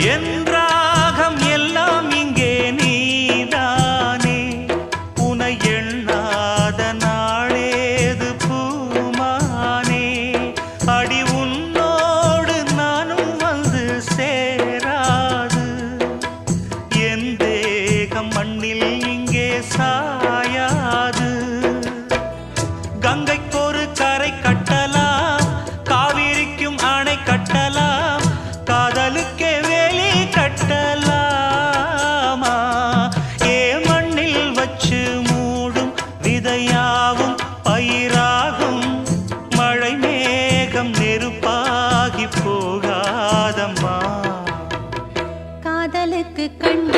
என் ராகம் எல்லாம் இங்கே நீதானே உனை எண்ணாத நாளேது பூமானே அடி உன்னோடு நானும் வந்து சேராது என் தேகம் மண்ணில் இங்கே சாயாது கங்கைக்கொரு கரை கட்டலாம் காவிரிக்கும் அணை கட்டலாம் காதலுக்கே வேலி கட்டலாமா ஏ மண்ணில் வச்சு மூடும் விதையாவும் பயிராகும் மழை மேகம் நெருப்பாகி போகாதம்மா காதலுக்கு கண்ட